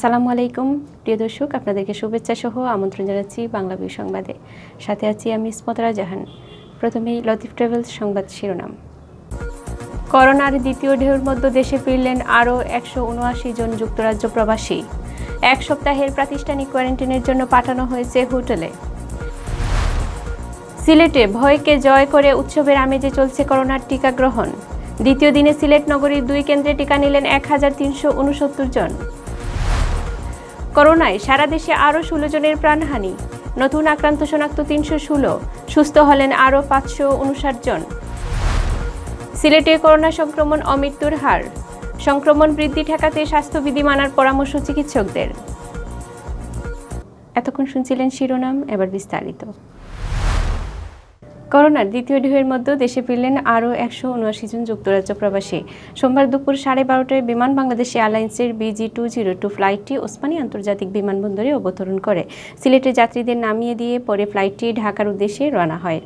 আসসালামু আলাইকুম প্রিয় দর্শক, আপনাদেরকে শুভেচ্ছা সহ আমন্ত্রণ জানাচ্ছি বাংলাভিউ সংবাদে। সাথে আছি আমি ইসমতরা জাহান। প্রথমেই লতিফ ট্রাভেলস সংবাদ শিরোনাম। করোনার দ্বিতীয় ঢেউর মধ্যে দেশে ফিরলেন আরও 179 জন যুক্তরাজ্য প্রবাসী। এক সপ্তাহের প্রাতিষ্ঠানিক কোয়ারেন্টাইনের জন্য পাঠানো হয়েছে হোটেলে। সিলেটে ভয়কে জয় করে উৎসবের আমেজে চলছে করোনার টিকা গ্রহণ। দ্বিতীয় দিনে সিলেট নগরীর 2 কেন্দ্রে টিকা নিলেন 1369 জন। করোনায় সারা দেশে আরও 16 জনের প্রাণহানি। নতুন আক্রান্ত শনাক্ত 316, সুস্থ হলেন আরও 559 জন। সিলেটে করোনা সংক্রমণ ও মৃত্যুর হার। সংক্রমণ বৃদ্ধি ঠেকাতে স্বাস্থ্যবিধি মানার পরামর্শ চিকিৎসকদের। এতক্ষণ শুনছিলেন শিরোনাম, এবার বিস্তারিত। করোনার দ্বিতীয় ঢেউয়ের মধ্যে দেশে ফিরলেন আরও 179 জন যুক্তরাজ্য প্রবাসী। সোমবার দুপুর 12:30টায় বিমান বাংলাদেশ এয়ারলাইন্সের BG202 ফ্লাইটটি ওসমানী আন্তর্জাতিক বিমানবন্দরে অবতরণ করে সিলেটের যাত্রীদের নামিয়ে দিয়ে পরে ফ্লাইটটি ঢাকার উদ্দেশ্যে রওনা হয়।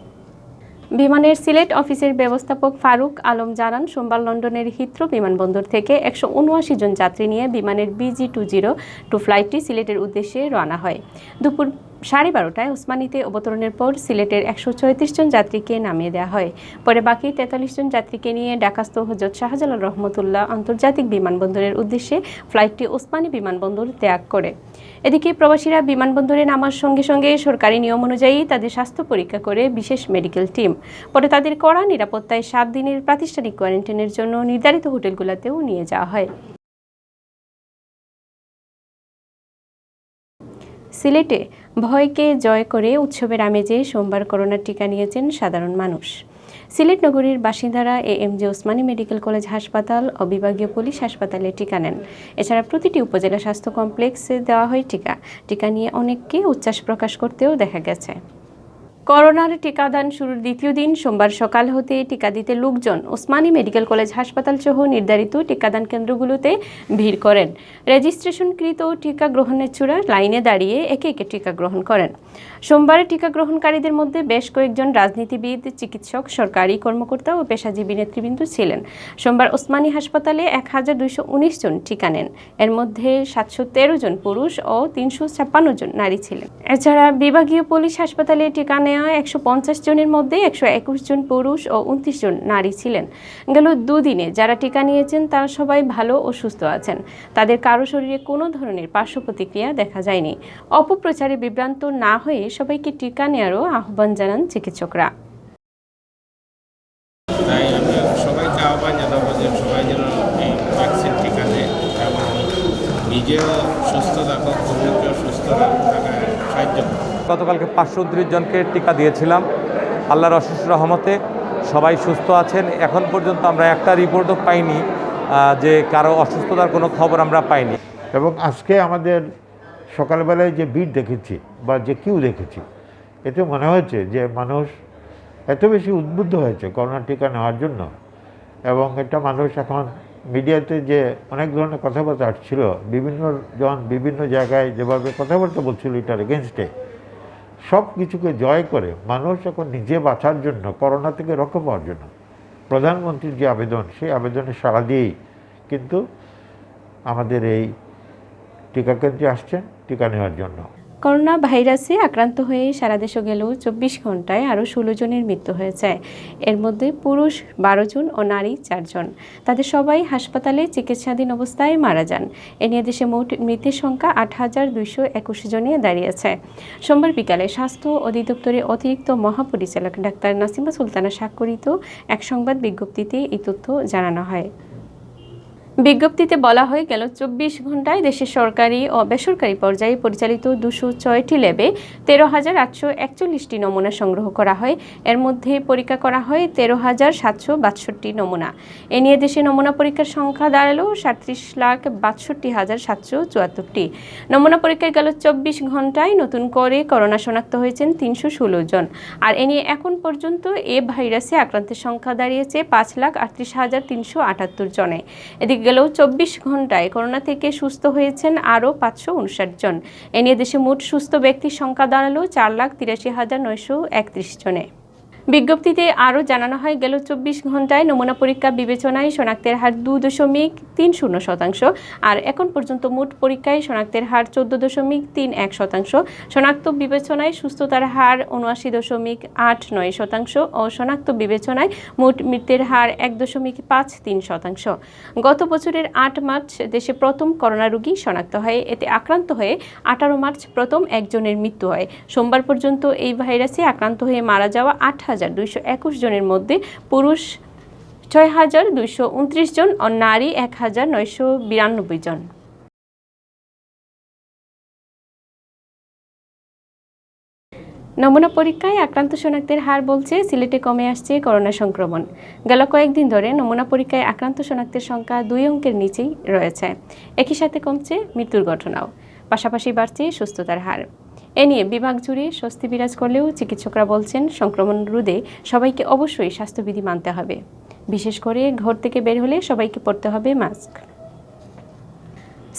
বিমানের সিলেট অফিসের ব্যবস্থাপক ফারুক আলম জানান, সোমবার লন্ডনের হিথ্রো বিমানবন্দর থেকে 179 জন যাত্রী নিয়ে বিমানের BG202 ফ্লাইটটি সিলেটের উদ্দেশ্যে রওনা হয়। দুপুর 12:30টায় ওসমানীতে অবতরণের পর সিলেটের 134 জন যাত্রীকে নামিয়ে দেওয়া হয়। পরে বাকি 43 জন যাত্রীকে নিয়ে ঢাকাস্থ হযরত শাহজালাল রহমতুল্লাহ আন্তর্জাতিক বিমানবন্দরের উদ্দেশ্যে ফ্লাইটটি ওসমানী বিমানবন্দর ত্যাগ করে। এদিকে প্রবাসীরা বিমানবন্দরে নামার সঙ্গে সঙ্গে সরকারি নিয়ম অনুযায়ী তাদের স্বাস্থ্য পরীক্ষা করে বিশেষ মেডিকেল টিম পরে তাদের কড়া নিরাপত্তায় 7 দিনের প্রাতিষ্ঠানিক কোয়ারেন্টাইনের জন্য নির্ধারিত হোটেলগুলোতেও নিয়ে যাওয়া হয়। সিলেটে ভয়কে জয় করে উৎসবের আমেজে সোমবার করোনার টিকা নিয়েছেন সাধারণ মানুষ। সিলেট নগরীর বাসিন্দারা AMJ ওসমানী মেডিকেল কলেজ হাসপাতাল ও বিভাগীয় পুলিশ হাসপাতালে টিকা নেন। এছাড়া প্রতিটি উপজেলা স্বাস্থ্য কমপ্লেক্সে দেওয়া হয় টিকা নিয়ে অনেককে উচ্ছ্বাস প্রকাশ করতেও দেখা গেছে। করোনার টিকাদান শুরুর দ্বিতীয় দিন সোমবার সকাল হতে টিকা দিতে লোকজন ওসমানী মেডিকেল কলেজ হাসপাতাল সহ নির্ধারিত টিকাদান কেন্দ্রগুলোতে ভিড় করেন। রেজিস্ট্রেশনকৃত টিকা গ্রহণের চূড়া লাইনে দাঁড়িয়ে একে একে টিকা গ্রহণ করেন। সোমবার টিকা গ্রহণকারীদের মধ্যে বেশ কয়েকজন রাজনীতিবিদ, চিকিৎসক, সরকারি কর্মকর্তা ও পেশাজীবী নেতৃবৃন্দ ছিলেন। সোমবার ওসমানী হাসপাতালে 1219 জন টিকা নেন। এর মধ্যে 713 জন পুরুষ ও 356 জন নারী ছিলেন। এছাড়া বিভাগীয় পুলিশ হাসপাতালে টিকা নেওয়া 150 জনের মধ্যে 121 জন পুরুষ ও 29 জন নারী ছিলেন। গেল দুদিনে যারা টিকা নিয়েছেন তারা সবাই ভালো ও সুস্থ আছেন। তাদের কারো শরীরে কোনো ধরনের পার্শ্ব প্রতিক্রিয়া দেখা যায়নি। অপপ্রচারে বিভ্রান্ত না হয়ে সবাইকে টিকা নেওয়ারও আহ্বান জানান চিকিৎসকরা। তাই আমি সবাইকে আহ্বান জানাবো যে সবাই যেন এই ভ্যাকসিন টিকা নেয় এবং নিজেও সুস্থ থাকুক, অন্যকেও সুস্থ থাকায় সাহায্য করুক। গতকালকে 529 জনকে টিকা দিয়েছিলাম। আল্লাহর অশেষ রহমতে সবাই সুস্থ আছেন। এখন পর্যন্ত আমরা একটা রিপোর্টও পাইনি যে কারো অসুস্থতার কোনো খবর আমরা পাইনি। এবং আজকে আমাদের সকালবেলায় যে ভিড় দেখেছি বা যে কিউ দেখেছি, এতে মনে হয়েছে যে মানুষ এত বেশি উদ্বুদ্ধ হয়েছে করোনা টিকা নেওয়ার জন্য। এবং এটা মানুষ এখন মিডিয়াতে যে অনেক ধরনের কথাবার্তা আসছিল, বিভিন্ন জন বিভিন্ন জায়গায় যেভাবে কথাবার্তা বলছিল এটার এগেনস্টে, সব কিছুকে জয় করে মানুষ এখন নিজে বাঁচার জন্য, করোনা থেকে রক্ষা পাওয়ার জন্য প্রধানমন্ত্রীর যে আবেদন, সেই আবেদনে সাড়া দিয়েই কিন্তু আমাদের এই টিকা কেন্দ্রে আসছেন টিকা নেওয়ার জন্য। করোনা ভাইরাসে আক্রান্ত হয়ে সারা দেশে গেলেও 24 ঘন্টায় আরও 16 জনের মৃত্যু হয়েছে। এর মধ্যে পুরুষ 12 জন ও নারী 4 জন। তাদের সবাই হাসপাতালে চিকিৎসাধীন অবস্থায় মারা যান। এ নিয়ে দেশে মোট মৃতের সংখ্যা 8221 জনে দাঁড়িয়েছে। সোমবার বিকালে স্বাস্থ্য অধিদপ্তরের অতিরিক্ত মহাপরিচালক ডাক্তার নাসিমা সুলতানা স্বাক্ষরিত এক সংবাদ বিজ্ঞপ্তিতে এই তথ্য জানানো হয়। বিজ্ঞপ্তিতে বলা হয়, গেল 24 ঘন্টায় দেশের সরকারি ও বেসরকারি পর্যায়ে পরিচালিত 206টি ল্যাবে 13,841টি নমুনা সংগ্রহ করা হয়। এর মধ্যে পরীক্ষা করা হয় 13,762 নমুনা। এ নিয়ে দেশে নমুনা পরীক্ষার সংখ্যা দাঁড়ালো 37,62,774টি। নমুনা পরীক্ষায় গেল 24 ঘন্টায় নতুন করে করোনা শনাক্ত হয়েছেন 316 জন। আর এ নিয়ে এখন পর্যন্ত এ ভাইরাসে আক্রান্তের সংখ্যা দাঁড়িয়েছে 5,38,378 জনে। এদিকে গেলেও 24 ঘন্টায় করোনা থেকে সুস্থ হয়েছেন আরও 559 জন। এ নিয়ে দেশে মোট সুস্থ ব্যক্তির সংখ্যা দাঁড়ালো 4,83,931 জনে। বিজ্ঞপ্তিতে আরও জানানো হয়, গেল 24 ঘন্টায় নমুনা পরীক্ষা বিবেচনায় শনাক্তের হার 2.30%, আর এখন পর্যন্ত মোট পরীক্ষায় শনাক্তের হার 14.31%, শনাক্ত বিবেচনায় সুস্থতার হার 79.89% ও শনাক্ত বিবেচনায় মোট মৃত্যুর হার 1.53%। গত বছরের 8 মার্চ দেশে প্রথম করোনা রোগী শনাক্ত হয়। এতে আক্রান্ত হয়ে 18 মার্চ প্রথম একজনের মৃত্যু হয়। সোমবার পর্যন্ত এই ভাইরাসে আক্রান্ত হয়ে মারা যাওয়া 8,221 জনের মধ্যে পুরুষ 6,229 জন ও নারী 1,992 জন। নমুনা পরীক্ষায় আক্রান্ত শনাক্তের হার বলছে সিলেটে কমে আসছে করোনা সংক্রমণ। গেল কয়েকদিন ধরে নমুনা পরীক্ষায় আক্রান্ত শনাক্তের সংখ্যা 2 অঙ্কের নিচেই রয়েছে। একই সাথে কমছে মৃত্যুর ঘটনাও, পাশাপাশি বাড়ছে সুস্থতার হার। এ নিয়ে বিভাগ জুড়ে স্বস্তি বিরাজ করলেও চিকিৎসকরা বলছেন, সংক্রমণ রোধে সবাইকে অবশ্যই স্বাস্থ্যবিধি মানতে হবে। বিশেষ করে ঘর থেকে বের হলে সবাইকে পরতে হবে মাস্ক।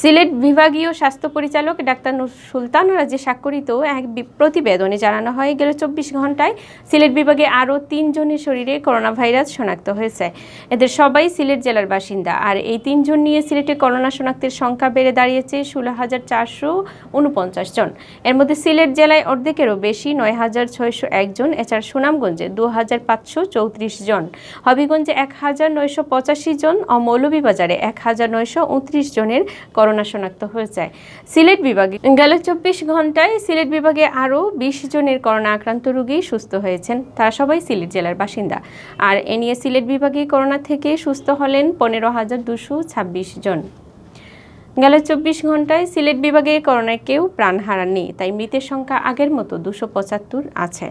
সিলেট বিভাগীয় স্বাস্থ্য পরিচালক ডাক্তার সুলতান রাজে স্বাক্ষরিত এক প্রতিবেদনে জানানো হয়, গেল 24 ঘন্টায় সিলেট বিভাগে আরও 3 জনের শরীরে করোনা ভাইরাস শনাক্ত হয়েছে। এদের সবাই সিলেট জেলার বাসিন্দা। আর এই 3 জন নিয়ে সিলেটে করোনা শনাক্তের সংখ্যা বেড়ে দাঁড়িয়েছে 16,449 জন। এর মধ্যে সিলেট জেলায় অর্ধেকেরও বেশি 9,601 জন, এছাড়া সুনামগঞ্জে 2,534 জন, হবিগঞ্জে 1,985 জন ও মৌলভীবাজারে 1,929 জনের করোনা শনাক্ত হয়েছে। সিলেট বিভাগে গেল 24 ঘন্টায় সিলেট বিভাগে আরও 20 জনের করোনা আক্রান্ত রোগী সুস্থ হয়েছেন। তারা সবাই সিলেট জেলার বাসিন্দা। আর এ নিয়ে সিলেট বিভাগে করোনা থেকে সুস্থ হলেন 15,226 জন। গেল 24 ঘন্টায় সিলেট বিভাগে করোনায় কেউ প্রাণ হারাননি, তাই মৃতের সংখ্যা আগের মতো 275 আছে।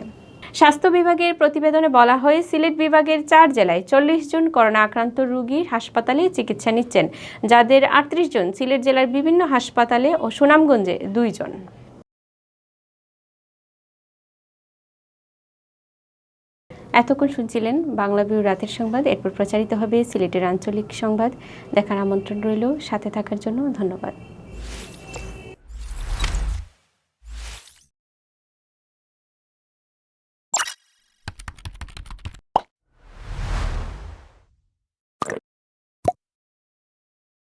স্বাস্থ্য বিভাগের প্রতিবেদনে বলা হয়, সিলেট বিভাগের 4 জেলায় 40 জন করোনা আক্রান্ত রোগী হাসপাতালে চিকিৎসা নিচ্ছেন, যাদের 38 জন সিলেট জেলার বিভিন্ন হাসপাতালে ও সুনামগঞ্জে 2 জন। এতক্ষণ শুনছিলেন বাংলাভিউ রাতের সংবাদ। এরপর প্রচারিত হবে সিলেটের আঞ্চলিক সংবাদ। দেখার আমন্ত্রণ রইল। সাথে থাকার জন্য ধন্যবাদ।